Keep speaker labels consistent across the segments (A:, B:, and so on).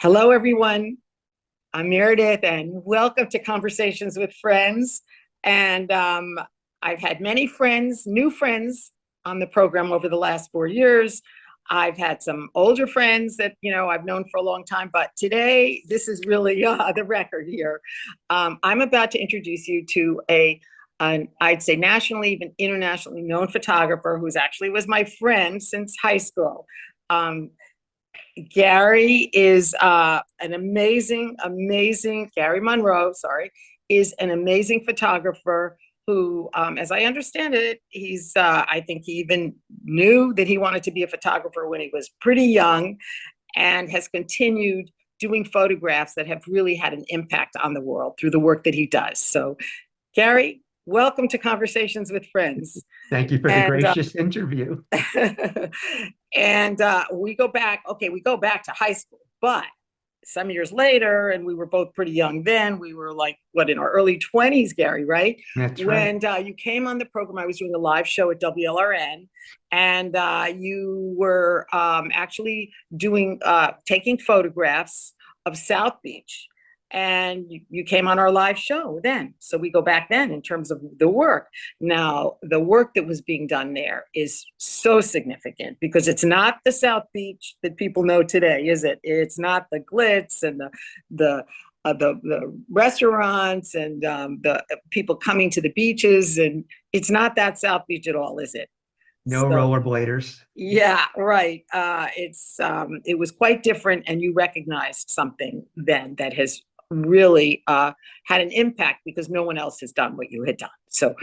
A: Hello, everyone. I'm Meredith, and welcome to Conversations with Friends. And I've had many friends, new friends on the program over the last 4 years. I've had some older friends that I've known for a long time, but today this is really the record here. I'm about to introduce you to an I'd say nationally, even internationally known photographer who's actually was my friend since high school. Um, Gary is an Gary Monroe, sorry, is an amazing photographer who, as I understand it, I think he even knew that he wanted to be a photographer when he was pretty young and has continued doing photographs that have really had an impact on the world through the work that he does. So, Gary, welcome to Conversations with Friends.
B: Thank you for the
A: And
B: gracious interview.
A: and we go back to high school, but some years later, and we were both pretty young then. We were like, what, in our early 20s, Gary, right?
B: That's right.
A: When you came on the program, I was doing a live show at WLRN, and you were actually taking photographs of South Beach. And you came on our live show then. So we go back then in terms of the work. Now, the work that was being done there is so significant because it's not the South Beach that people know today, is it? It's not the glitz and the restaurants and the people coming to the beaches, and it's not that South Beach at all, is it?
B: No
A: So
B: rollerbladers.
A: yeah, right. It was quite different, and you recognized something then that has really had an impact because no one else has done what you had done. So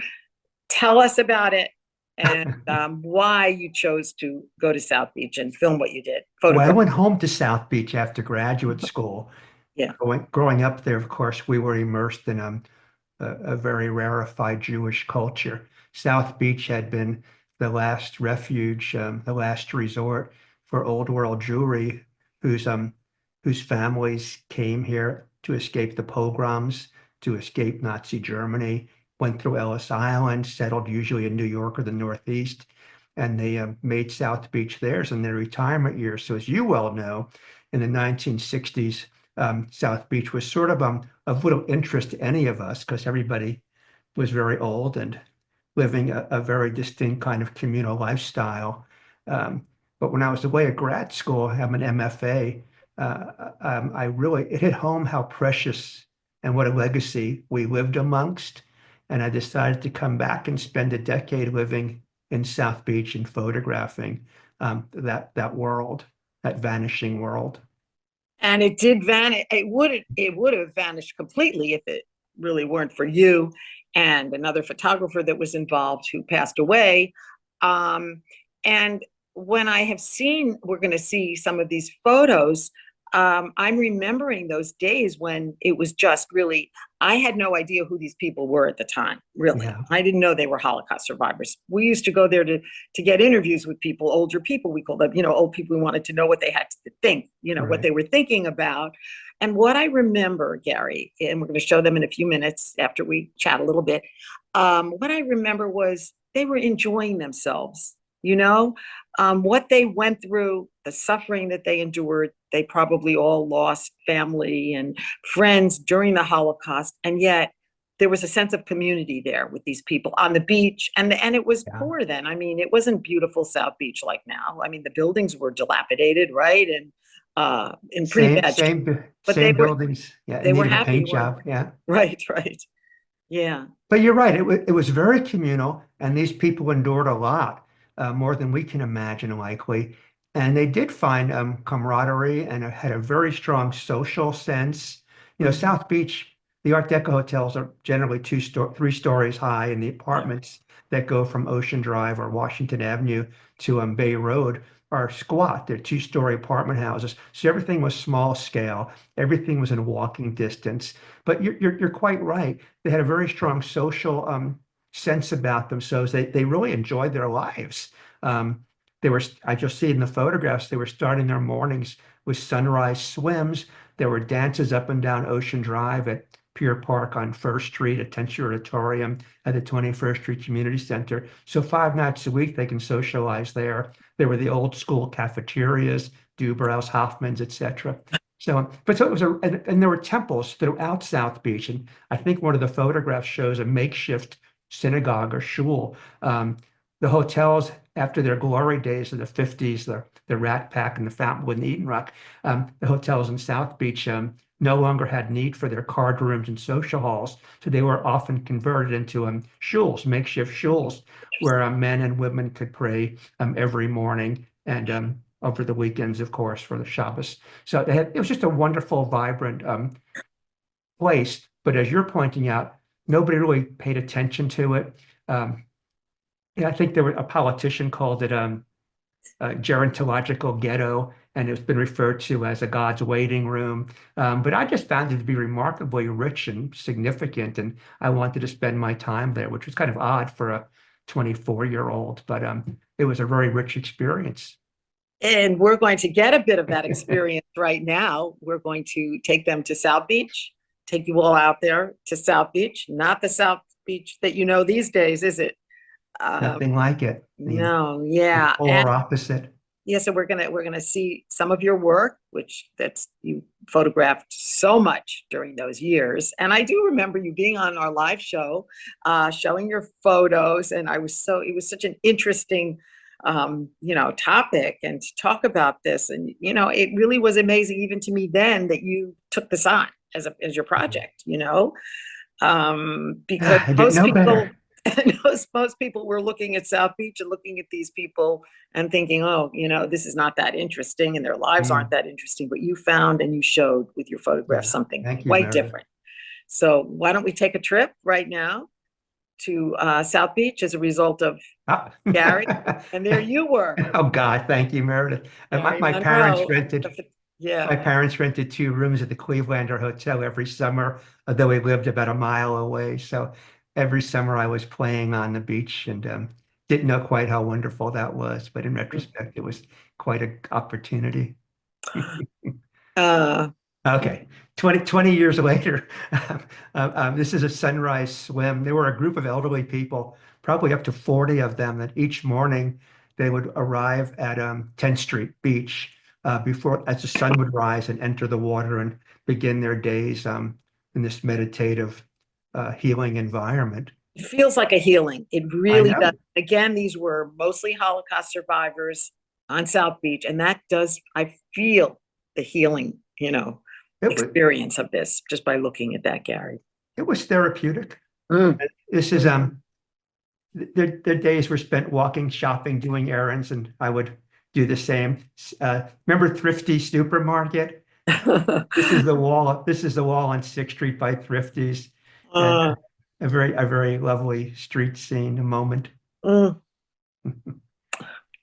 A: tell us about it and why you chose to go to South Beach and film what you did,
B: Well, I
A: photograph.
B: went home to South Beach after graduate school.
A: Yeah.
B: Growing up there, of course, we were immersed in a very rarefied Jewish culture. South Beach had been the last refuge, the last resort for old world Jewry, whose whose families came here to escape the pogroms, to escape Nazi Germany, went through Ellis Island, settled usually in New York or the Northeast, and they made South Beach theirs in their retirement years. So, as you well know, in the 1960s, South Beach was sort of little interest to any of us because everybody was very old and living a very distinct kind of communal lifestyle. Um, but when I was away at grad school, having an MFA, it hit home how precious and what a legacy we lived amongst. And I decided to come back and spend a decade living in South Beach and photographing that world, that vanishing world.
A: And it did vanish. It would have vanished completely if it really weren't for you and another photographer that was involved who passed away. And when we're going to see some of these photos. I'm remembering those days when it was just really, I had no idea who these people were at the time, really.
B: Yeah,
A: I didn't know they were Holocaust survivors. We used to go there to get interviews with people, older people, we call them, old people. We wanted to know what they had to think, what
B: right.
A: they were thinking about. And what I remember, Gary, and we're going to show them in a few minutes after we chat a little bit, what I remember was they were enjoying themselves, what they went through, the suffering that they endured. They probably all lost family and friends during the Holocaust, and yet there was a sense of community there with these people on the beach, and it was
B: Yeah.
A: poor then. I mean, it wasn't beautiful South Beach like now. I mean, the buildings were dilapidated, right, and in pretty
B: Same,
A: bad shape,
B: same,
A: but
B: same buildings. Yeah, in
A: they
B: need
A: were
B: of a
A: happy,
B: paint
A: weren't
B: job. Yeah.
A: they? Right, right, yeah.
B: But you're right. It was very communal, and these people endured a lot, more than we can imagine, likely. And they did find camaraderie and had a very strong social sense.
A: Mhm.
B: South Beach, the Art Deco hotels are generally three stories high, and the
A: Yeah.
B: apartments that go from Ocean Drive or Washington Avenue to Bay Road are squat. They're two-story apartment houses. So everything was small scale. Everything was in walking distance. But you're quite right. They had a very strong social sense about themselves. They really enjoyed their lives. They were, I just see in the photographs, they were starting their mornings with sunrise swims. There were dances up and down Ocean Drive at Pier Park on First Street, at Tension Auditorium, at the 21st Street Community Center. So 5 nights a week they can socialize there. There were the old school cafeterias, Dubrow's, Hoffman's, etc. So, but so it was and there were temples throughout South Beach, and I think one of the photographs shows a makeshift synagogue or shul. Um, the hotels after their glory days of the 50s, the Rat Pack and the Fountainwood and Eaton Rock, the hotels in South Beach no longer had need for their card rooms and social halls, so they were often converted into shuls, makeshift shuls, where men and women could pray every morning and over the weekends, of course, for the Shabbos. So it was just a wonderful, vibrant place. But as you're pointing out, nobody really paid attention to it. Um, yeah, I think there were a politician called it a gerontological ghetto, and it's been referred to as a God's waiting room. But I just found it to be remarkably rich and significant, and I wanted to spend my time there, which was kind of odd for a 24-year-old, but it was a very rich experience.
A: And we're going to get a bit of that experience right now. We're going to take them to South Beach, take you all out there to South Beach, not the South Beach that you know these days, is it?
B: Nothing like it.
A: No,
B: The
A: yeah. And
B: polar opposite.
A: yeah, so we're gonna see some of your work, which that's you photographed so much during those years. And I do remember you being on our live show, showing your photos, and it was such an interesting topic and to talk about this. And it really was amazing even to me then that you took this on as your project, because
B: I didn't
A: most
B: know
A: people
B: better.
A: most people were looking at South Beach and looking at these people and thinking, oh, this is not that interesting and their lives aren't
B: Mm,
A: that interesting. But you found and you showed with your photograph
B: yeah.
A: something
B: Thank you,
A: quite
B: Meredith.
A: different. So why don't we take a trip right now to South Beach as a result of
B: Ah.
A: Gary? And there you were,
B: Oh God, thank you, Meredith. And
A: Gary
B: my parents
A: Monroe.
B: rented
A: Yeah.
B: my parents rented 2 rooms at the Clevelander Hotel every summer, although we lived about a mile away. So every summer I was playing on the beach and didn't know quite how wonderful that was. But in retrospect, it was quite an opportunity.
A: Uh,
B: Okay, 20 years later, this is a sunrise swim. There were a group of elderly people, probably up to 40 of them, that each morning they would arrive at 10th Street Beach before as the sun would rise and enter the water and begin their days in this meditative, healing environment.
A: it feels like a healing. It
B: I
A: really does.
B: know.
A: Again, these were mostly Holocaust survivors on South Beach, and I feel the healing,
B: It was
A: experience of this just by looking at that, Gary.
B: it was therapeutic.
A: Mm.
B: This is their days were spent walking, shopping, doing errands, and I would do the same. Remember Thrifty Supermarket? This is the wall. This is the wall on 6th Street by Thrifty's, and
A: uh,
B: a very lovely street scene, a moment.
A: mm,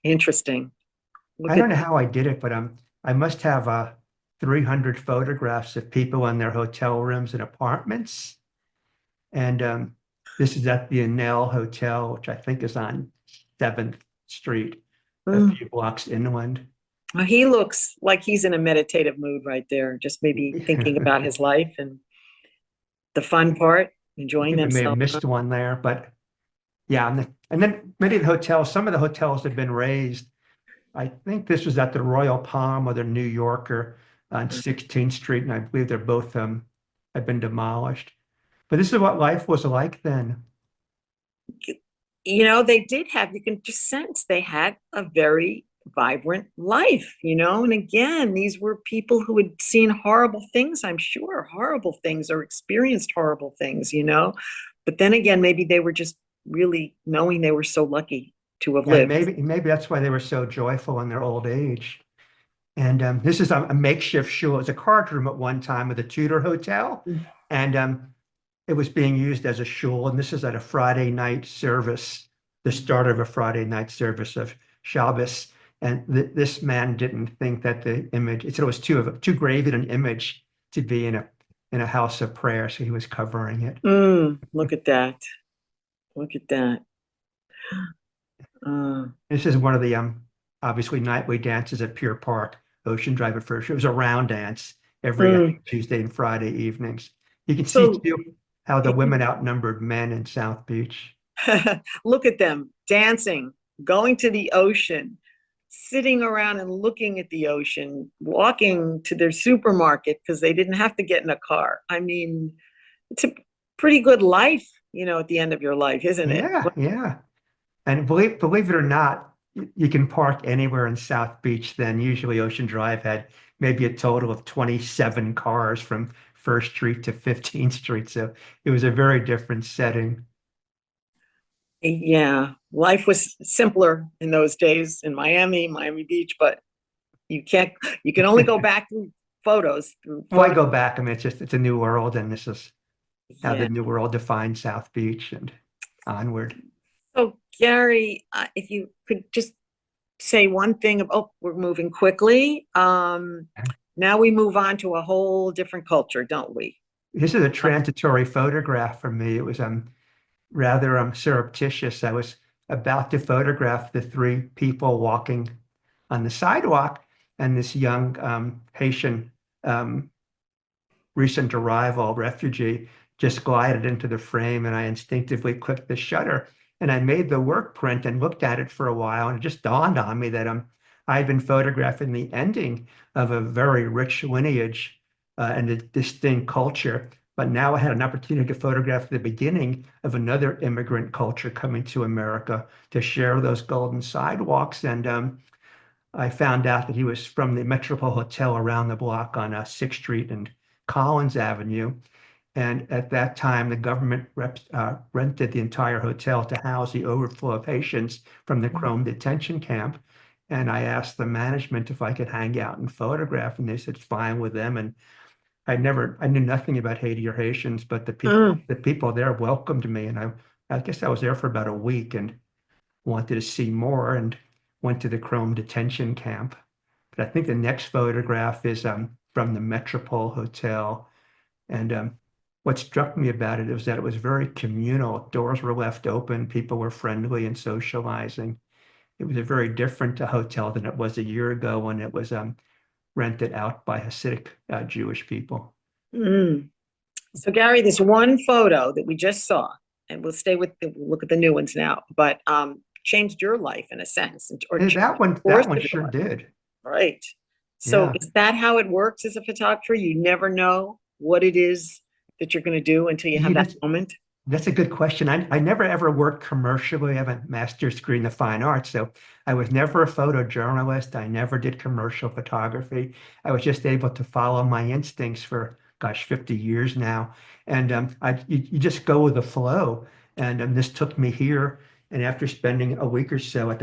A: interesting.
B: I
A: Look at
B: don't know how I did it, but I must have 300 photographs of people in their hotel rooms and apartments. And this is at the Enel Hotel, which I think is on 7th Street, a
A: mm.
B: few blocks inland.
A: He looks like he's in a meditative mood right there, just maybe thinking about his life and the fun part,
B: I
A: enjoying
B: think we may have
A: themselves.
B: missed one there, but yeah. And then many of the hotels, some of the hotels have been raised. I think this was at the Royal Palm or the New Yorker on 16th Street, and I believe they're both have been demolished. But this is what life was like then.
A: They did have, you can just sense they had a very vibrant life, and again, these were people who had seen horrible things, I'm sure, horrible things or experienced horrible things. But then again, maybe they were just really knowing they were so lucky to have
B: Yeah, and
A: lived.
B: maybe that's why they were so joyful in their old age. And this is a makeshift shul. It was a card room at one time of the Tudor Hotel, and it was being used as a shul. And this is at a Friday night service, the start of a Friday night service of Shabbos. And this man didn't think that the image, he said it was too grave an image to be in a house of prayer, so he was covering it.
A: Look at that. Look at that. Uh,
B: This is one of the obviously nightly dances at Pier Park, Ocean Drive at First. It was a round dance every, I
A: mm.
B: think, Tuesday and Friday evenings. You can see
A: So
B: too how the women outnumbered men in South Beach.
A: look at them dancing, going to the ocean, sitting around and looking at the ocean, walking to their supermarket because they didn't have to get in a car. I mean, it's a pretty good life, at the end of your life, isn't it?
B: Yeah, yeah. And believe it or not, you can park anywhere in South Beach. Then usually Ocean Drive had maybe a total of 27 cars from First Street to 15th Street. So it was a very different setting.
A: Yeah, life was simpler in those days in Miami Beach, but you can't, you can only go back through through
B: Why
A: photos.
B: go back? I mean, it's a new world, and this is how
A: Yeah.
B: the new world defines South Beach and onward.
A: So, Gary, if you could just say one thing about, oh, we're moving quickly. Now we move on to a whole different culture, don't we?
B: This is a transitory photograph for me. It was rather surreptitious. I was about to photograph the three people walking on the sidewalk, and this young Haitian um, recent arrival refugee just glided into the frame, and I instinctively clicked the shutter. And I made the work print and looked at it for a while, and it just dawned on me that I had been photographing the ending of a very rich lineage and a distinct culture. But now I had an opportunity to photograph the beginning of another immigrant culture coming to America to share those golden sidewalks. And I found out that he was from the Metropole Hotel around the block on 6th Street and Collins Avenue. And at that time, the government rented the entire hotel to house the overflow of Haitians from the Chrome detention camp. And I asked the management if I could hang out and photograph, and they said fine with them. And I knew nothing about Haiti or Haitians, but
A: Mm,
B: the people there welcomed me, and I guess I was there for about a week and wanted to see more, and went to the Chrome detention camp. But I think the next photograph is from the Metropole Hotel. And what struck me about it was that it was very communal. Doors were left open, people were friendly and socializing. It was a very different hotel than it was a year ago when it was rented out by Hasidic Jewish people.
A: mm. So, Gary, this one photo that we just saw, and we'll look at the new ones now, but changed your life in a sense, or
B: And
A: changed the
B: that
A: course
B: one
A: of your
B: sure
A: life,
B: did.
A: right? So,
B: Yeah.
A: is that how it works as a photographer? You never know what it is that you're going to do until you have
B: You
A: that
B: just
A: moment.
B: That's a good question. I never ever worked commercially. I have a master's degree in the fine arts, so I was never a photojournalist. I never did commercial photography. I was just able to follow my instincts for, gosh, 50 years now. And you just go with the flow. And this took me here. And after spending a week or so at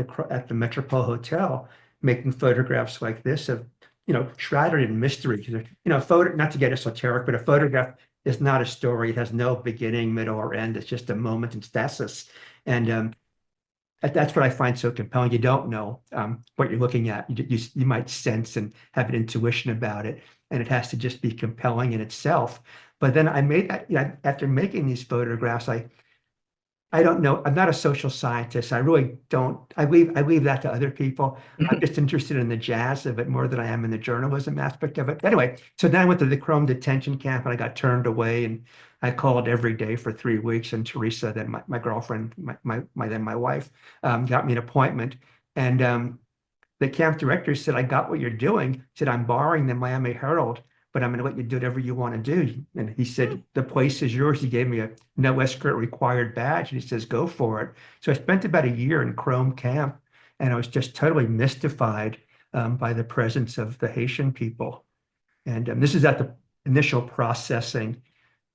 B: the Metropole Hotel, making photographs like this of, shrouded in mystery. Photo, not to get esoteric, but a photograph is not a story. It has no beginning, middle, or end. It's just a moment in stasis. And that's what I find so compelling. You don't know what you're looking at. You might sense and have an intuition about it, and it has to just be compelling in itself. But then I made that, after making these photographs, I don't know. I'm not a social scientist. I really don't. I leave that to other people. I'm just interested in the jazz of it more than I am in the journalism aspect of it. Anyway, so then I went to the Chrome detention camp and I got turned away, and I called every day for 3 weeks. And Teresa, then my girlfriend, my wife, got me an appointment. And the camp director said, I got what you're doing. He said, I'm borrowing the Miami Herald, but I'm going to let you do whatever you want to do. And he said, the place is yours. He gave me a no escort required badge. And he says, go for it. So I spent about a year in Chrome camp, and I was just totally mystified by the presence of the Haitian people. And this is at the initial processing.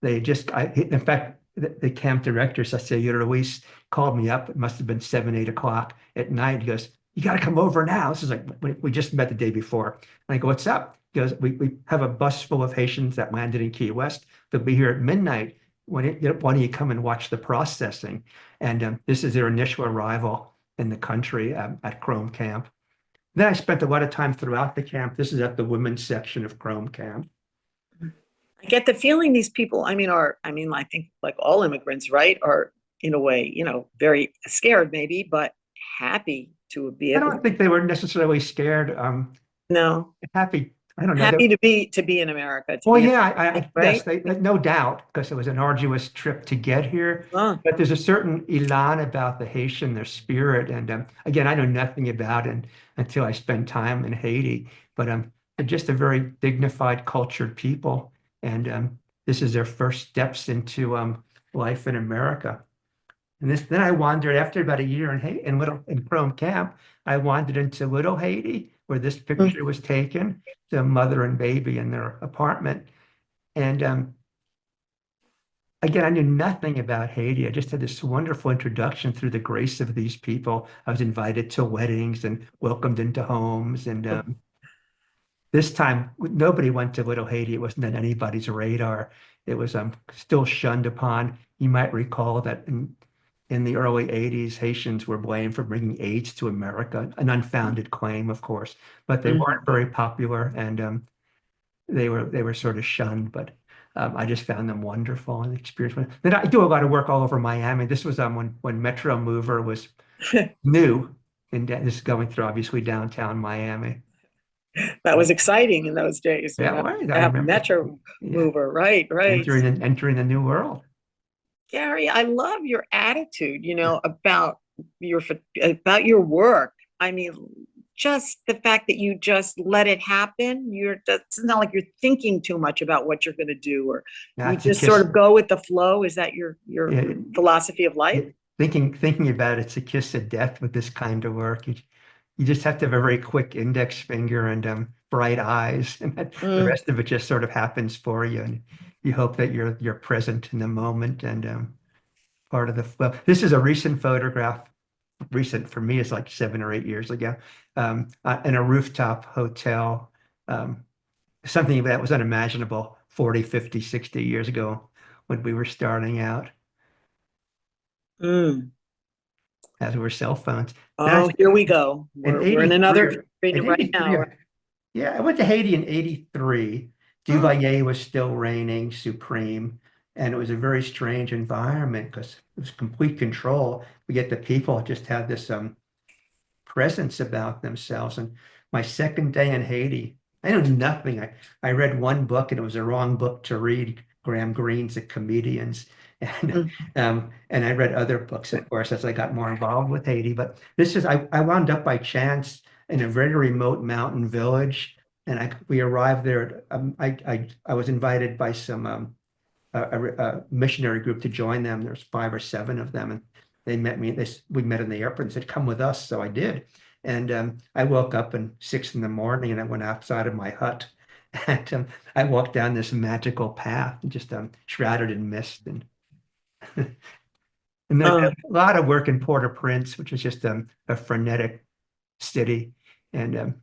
B: In fact, the camp director, Cecilia Luis, called me up. It must have been 7, 8 o'clock at night. He goes, you got to come over now. This is like, we just met the day before. And I go, what's up? He goes, we have a bus full of Haitians that landed in Key West. They'll be here at midnight. Why don't you come and watch the processing? And this is their initial arrival in the country at Chrome Camp. Then I spent a lot of time throughout the camp. This is at the women's section of Chrome Camp.
A: I get the feeling these people, I think like all immigrants, right, are in a way, very scared maybe, but happy to be
B: I
A: able to.
B: don't think they were necessarily scared.
A: No.
B: Happy. I don't know.
A: Happy to be in America, to
B: Well,
A: be in
B: yeah, yes,
A: right?
B: no doubt, because it was an arduous trip to get here.
A: Oh,
B: But there's a certain elan about the Haitian, their spirit. And again, I know nothing about it until I spend time in Haiti. But they're just a very dignified, cultured people. And this is their first steps into life in America. And then I wandered after about a year in in Chrome Camp. I wandered into Little Haiti, where this
A: mm,
B: picture was taken, the mother and baby in their apartment. And again, I knew nothing about Haiti. I just had this wonderful introduction through the grace of these people. I was invited to weddings and welcomed into homes. And this time, nobody went to Little Haiti. It wasn't on anybody's radar. It was still shunned upon. You might recall that in the early 80s, Haitians were blamed for bringing AIDS to America, an unfounded claim, of course, but they weren't
A: mhm.
B: very popular. And they were sort of shunned, but I just found them wonderful and experience. Then I do a lot of work all over Miami. This was when Metro Mover was new, and this is going through obviously downtown Miami.
A: That was exciting in those days, you
B: Yeah,
A: know,
B: right. I
A: to have a
B: remember.
A: metro
B: Yeah,
A: mover. Right, right.
B: entering the new world.
A: Gary, I love your attitude, about about your work. I mean, just the fact that you just let it happen. It's not like you're thinking too much about what you're going to do, or you
B: Not to
A: just sort
B: kiss.
A: of go with the flow. Is that your
B: Yeah,
A: philosophy of life?
B: thinking about it's a kiss of death with this kind of work. You just have to have a very quick index finger and bright eyes, and the
A: Mm,
B: rest of it just sort of happens for you. And you hope that you're present in the moment and part of the flow. This is a recent photograph. Recent for me is like 7 or 8 years ago, in a rooftop hotel. Something that was unimaginable 40, 50, 60 years ago when we were starting out
A: mm.
B: as we were cell phones. Then I
A: Oh, here we go.
B: in
A: We're in another
B: 83,
A: screen
B: in
A: right
B: 83,
A: now.
B: yeah, I went to Haiti in 83. Duvalier was still reigning supreme, and it was a very strange environment because it was complete control. We get the people just had this presence about themselves. And my second day in Haiti, I knew nothing. I read one book and it was the wrong book to read, Graham Greene's The Comedians. And I read other books, of course, as I got more involved with Haiti. But I wound up by chance in a very remote mountain village. And we arrived there. I was invited by some a missionary group to join them. There's 5 or 7 of them, and they met me. We met in the airport and said, "Come with us." So I did, and I woke up at 6 in the morning, and I went outside of my hut, and I walked down this magical path, just shrouded in mist, and and then
A: Uh,
B: a lot of work in Port-au-Prince, which is just a frenetic city, and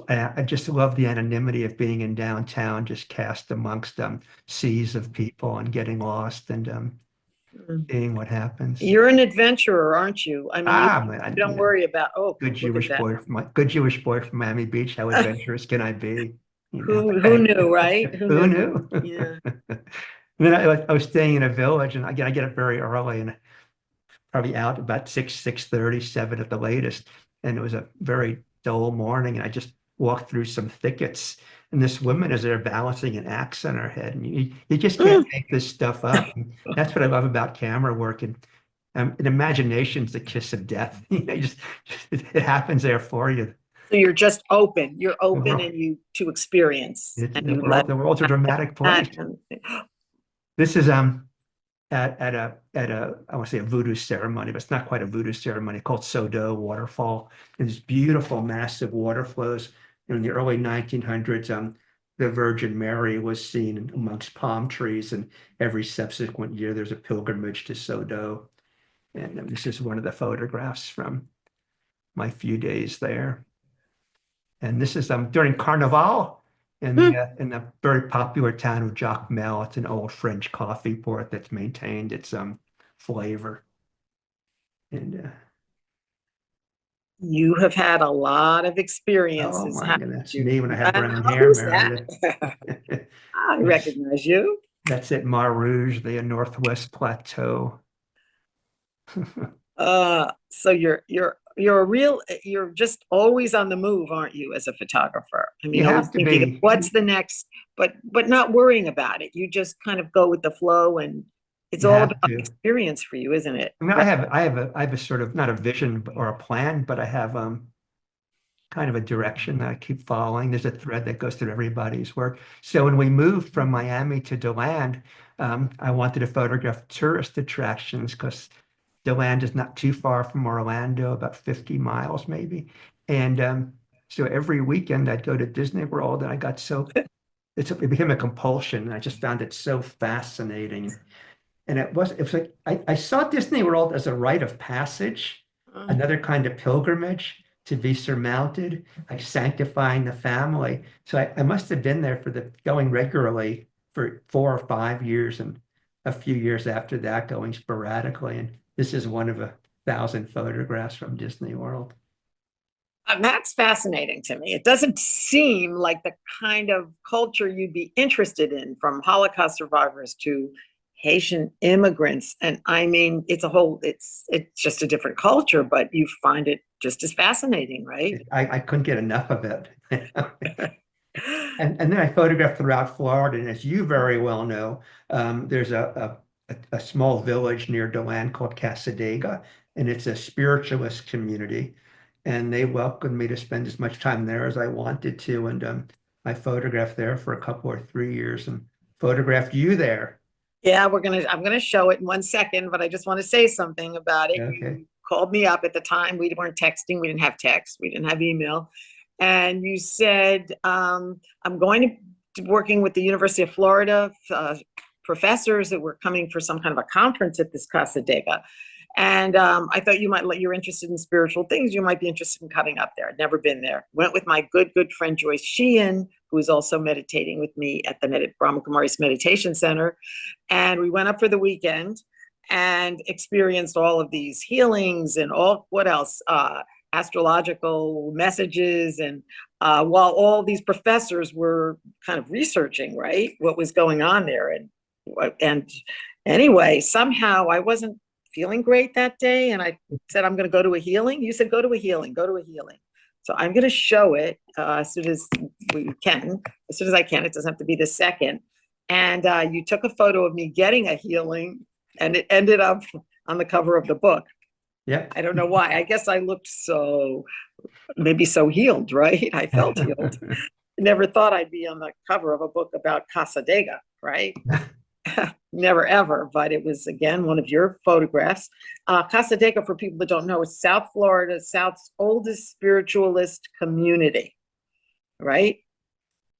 B: I just love the anonymity of being in downtown, just cast amongst seas of people and getting lost and
A: mm.
B: seeing what happens.
A: You're an adventurer, aren't you? I mean,
B: Man,
A: you don't worry about, oh,
B: good
A: look at
B: Jewish
A: that.
B: boy good Jewish boy from Miami Beach. How adventurous can I be?
A: Who knew, right? Who
B: Who
A: knew?
B: knew?
A: Yeah.
B: And then I was staying in a village, and again, I get up very early and probably out about 6:30, 7 at the latest. And it was a very dull morning. And I just walked through some thickets. And this woman is there balancing an axe on her head. And you just can't
A: Mm.
B: make this stuff up. And that's what I love about camera work. And imagination's the kiss of death. It happens there for you.
A: So you're just open. You're
B: The
A: open
B: world,
A: and you to experience
B: it's
A: and you let
B: the world's a dramatic
A: that.
B: place. This is at a I want to say a voodoo ceremony, but it's not quite a voodoo ceremony called Sodo waterfall. And these beautiful, massive water flows. In the early 1900s, the Virgin Mary was seen amongst palm trees, and every subsequent year there's a pilgrimage to Sodo. And this is one of the photographs from my few days there. And this is during Carnival
A: Mm.
B: in the very popular town of Jacmel. It's an old French coffee port that's maintained its flavor. And
A: You have had a lot of
B: oh
A: experiences,
B: my
A: haven't
B: goodness,
A: you?
B: me when I had brown hair,
A: Who's that?
B: Meredith.
A: I
B: That's
A: recognize you.
B: that's at Mar Rouge, the Northwest Plateau.
A: So you're just always on the move, aren't you, as a photographer? I
B: You
A: mean, always
B: have to
A: thinking of
B: be.
A: what's the next, but not worrying about it. You just kind of go with the flow, and it's
B: You
A: all
B: have
A: about
B: to.
A: experience for you, isn't it?
B: I mean,
A: Right.
B: I have a sort of not a vision or a plan, but I have kind of a direction that I keep following. There's a thread that goes through everybody's work. So when we moved from Miami to DeLand, I wanted to photograph tourist attractions because DeLand is not too far from Orlando, about 50 miles maybe. And so every weekend I'd go to Disney World, and I got so it became a compulsion. And I just found it so fascinating. And it was like I saw Disney World as a rite of passage,
A: Mm.
B: another kind of pilgrimage to be surmounted, like sanctifying the family. So I must have been there for the going regularly for 4 or 5 years, and a few years after that going sporadically. And this is one of 1,000 photographs from Disney World.
A: That's fascinating to me. It doesn't seem like the kind of culture you'd be interested in, from Holocaust survivors to Haitian immigrants. And I mean, it's just a different culture, but you find it just as fascinating, right?
B: I couldn't get enough of it. And then I photographed throughout Florida. And as you very well know, there's a small village near DeLand called Casadega, and it's a spiritualist community. And they welcomed me to spend as much time there as I wanted to. And I photographed there for a couple or 3 years and photographed you there.
A: Yeah, I'm gonna show it in 1 second, but I just want to say something about it.
B: Okay.
A: You called me up at the time. We weren't texting, we didn't have text, we didn't have email. And you said, I'm going to working with the University of Florida professors that were coming for some kind of a conference at this Casa Dega. And I thought you're interested in spiritual things. You might be interested in coming up there. I'd never been there. Went with my good friend Joyce Sheehan, who is also meditating with me at the Brahma Kumaris Meditation Center. And we went up for the weekend and experienced all of these healings and what else? Astrological messages. And while all these professors were kind of researching, right, what was going on there. And anyway, somehow I wasn't feeling great that day. And I said, I'm going to go to a healing. You said, go to a healing, go to a healing. So I'm going to show it as soon as we can, as soon as I can. It doesn't have to be the second. And you took a photo of me getting a healing, and it ended up on the cover of the book.
B: Yep.
A: I don't know why. I guess I looked maybe so healed, right? I felt healed. Never thought I'd be on the cover of a book about Casadega, right? Never ever, but it was again one of your photographs. Casadega, for people that don't know, is South Florida's South's oldest spiritualist community, right?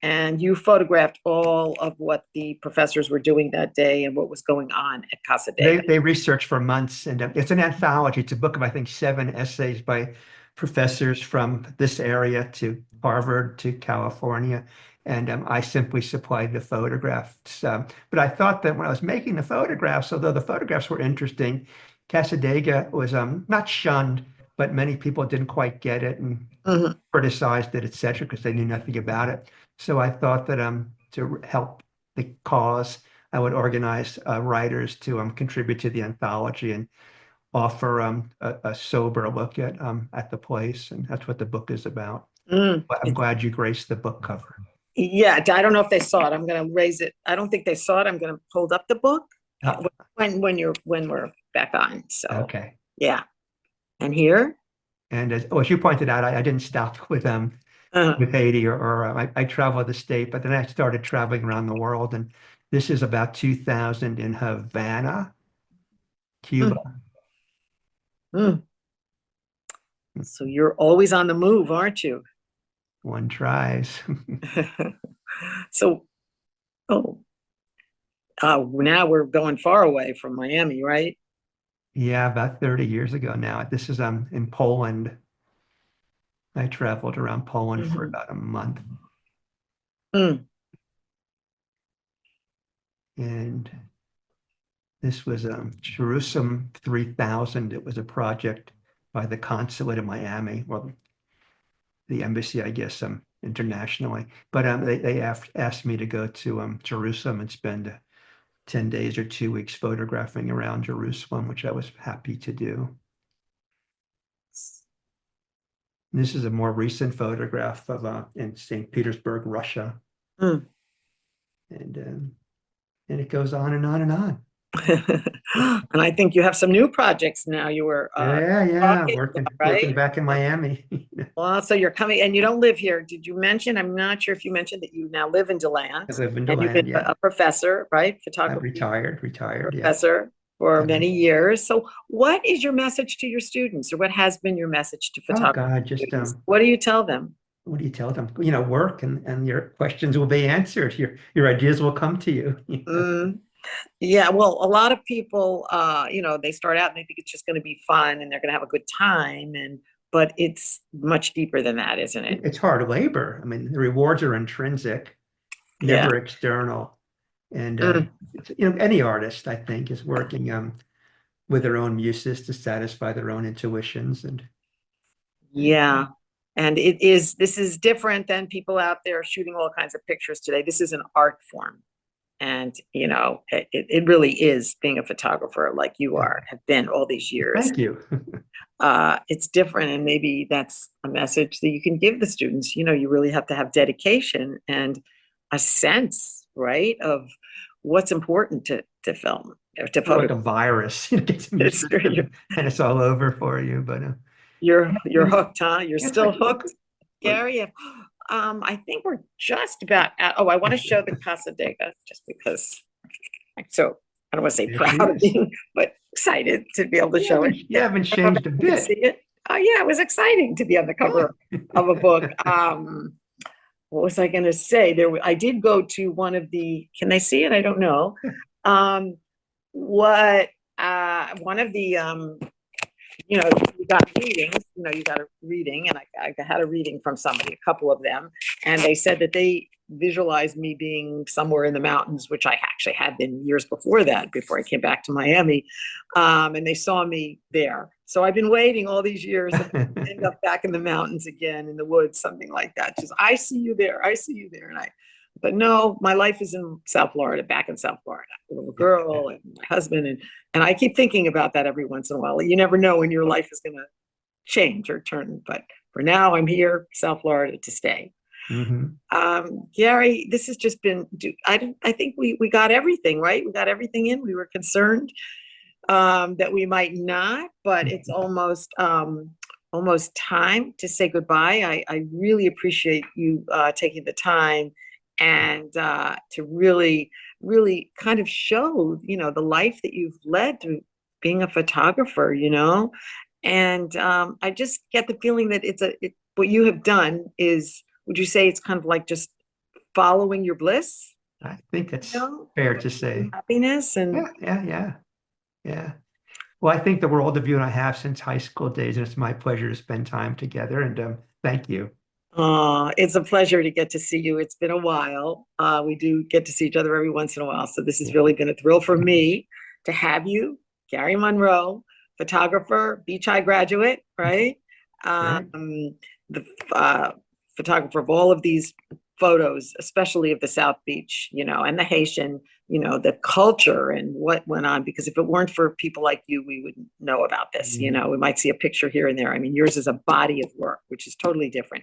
A: And you photographed all of what the professors were doing that day and what was going on at Casadega.
B: They researched for months, and it's an anthology. It's a book of, I think, 7 essays by professors from this area to Harvard to California. And I simply supplied the photographs. But I thought that when I was making the photographs, although the photographs were interesting, Casadega was not shunned, but many people didn't quite get it and
A: Mhm.
B: criticized it, et cetera, because they knew nothing about it. So I thought that to help the cause, I would organize writers to contribute to the anthology and offer a sober look at the place, and that's what the book is about.
A: Mm.
B: But I'm glad you graced the book cover.
A: Yeah, I don't know if they saw it. I'm going to raise it. I don't think they saw it. I'm going to hold up the book
B: Oh,
A: when we're back on. So
B: okay.
A: yeah, and here,
B: And as you pointed out, I didn't stop
A: uh,
B: with Haiti, or I traveled the state, but then I started traveling around the world, and this is about 2000 in Havana,
A: mm,
B: Cuba.
A: mm. So you're always on the move, aren't you?
B: One tries.
A: So, oh, now we're going far away from Miami, right?
B: Yeah, about 30 years ago now. This is in Poland. I traveled around Poland for
A: Mhm.
B: about a month,
A: Mm.
B: and this was Jerusalem 3000. It was a project by the consulate in Miami, well, the embassy, I guess, internationally. But they asked me to go to Jerusalem and spend 10 days or 2 weeks photographing around Jerusalem, which I was happy to do. And this is a more recent photograph of in St. Petersburg, Russia,
A: Mm.
B: and it goes on and on and on.
A: And I think you have some new projects now. You were
B: Yeah,
A: talking about,
B: working
A: right?
B: back in Miami.
A: Well, so you're coming and you don't live here. Did you mention? I'm not sure if you mentioned that you now live in
B: I
A: DeLand
B: live in
A: and you've been
B: DeLand, yeah.
A: a professor, right?
B: I'm
A: Photography
B: retired, yeah.
A: professor for
B: Um,
A: many years. So what is your message to your students, or what has been your message to
B: oh
A: photography
B: God, just
A: students? What do you tell them?
B: what do you tell them? Work and your questions will be answered. Your ideas will come to you.
A: Mm, yeah, well, a lot of people, they start out and they think it's just going to be fun and they're going to have a good time, but it's much deeper than that, isn't it?
B: It's hard labor. I mean, the rewards are intrinsic,
A: Yeah.
B: never external. And
A: Mm,
B: any artist, I think, is working with their own muses to satisfy their own intuitions. And
A: yeah. And this is different than people out there shooting all kinds of pictures today. This is an art form. And, it really is being a photographer like you
B: yeah,
A: have been all these years.
B: thank you.
A: It's different. And maybe that's a message that you can give the students. You really have to have dedication and a sense, right, of what's important to film or to
B: You're like
A: photograph.
B: a virus, it gets in your
A: It's true.
B: system and it's all over for you. But
A: You're hooked, huh? You're
B: it's
A: still
B: like
A: hooked, Gary. I think we're just about at, oh, I want to show the Casa Dega just because I'm so, I don't want to say
B: there she
A: proud of
B: is.
A: being, but excited to be able to show it.
B: You haven't
A: I don't know
B: changed a
A: if you can see
B: bit.
A: it. Oh yeah, it was exciting to be on the cover of a book. What was I going to say? I did go to one of the, can they see it? I don't know. Um, one of the you got readings, you got a reading, and I had a reading from somebody, a couple of them, and they said that they visualized me being somewhere in the mountains, which I actually had been years before that, before I came back to Miami, and they saw me there. So I've been waiting all these years to end up back in the mountains again, in the woods, something like that. Just, I see you there, I see you there, but no, my life is in South Florida, back in South Florida, a little girl and my husband, and I keep thinking about that every once in a while. You never know when your life is going to change or turn, but for now, I'm here, South Florida, to stay.
B: Hmm.
A: Gary, this has just been. I think we got everything right. We got everything in. We were concerned that we might not, but it's almost time to say goodbye. I really appreciate you taking the time and to really kind of show the life that you've led through being a photographer, and I just get the feeling that what you have done is, would you say it's kind of like just following your bliss,
B: I think it's fair to say.
A: happiness and
B: Yeah. Well, I think the world of you and I have since high school days, and it's my pleasure to spend time together. And thank you.
A: it's a pleasure to get to see you. It's been a while. We do get to see each other every once in a while. So this has really been a thrill for me to have you, Gary Monroe, photographer, Beach High graduate, right?
B: Right.
A: The photographer of all of these photos, especially of the South Beach, and the Haitian, the culture and what went on. Because if it weren't for people like you, we wouldn't know about this. We might see a picture here and there. I mean, yours is a body of work, which is totally different.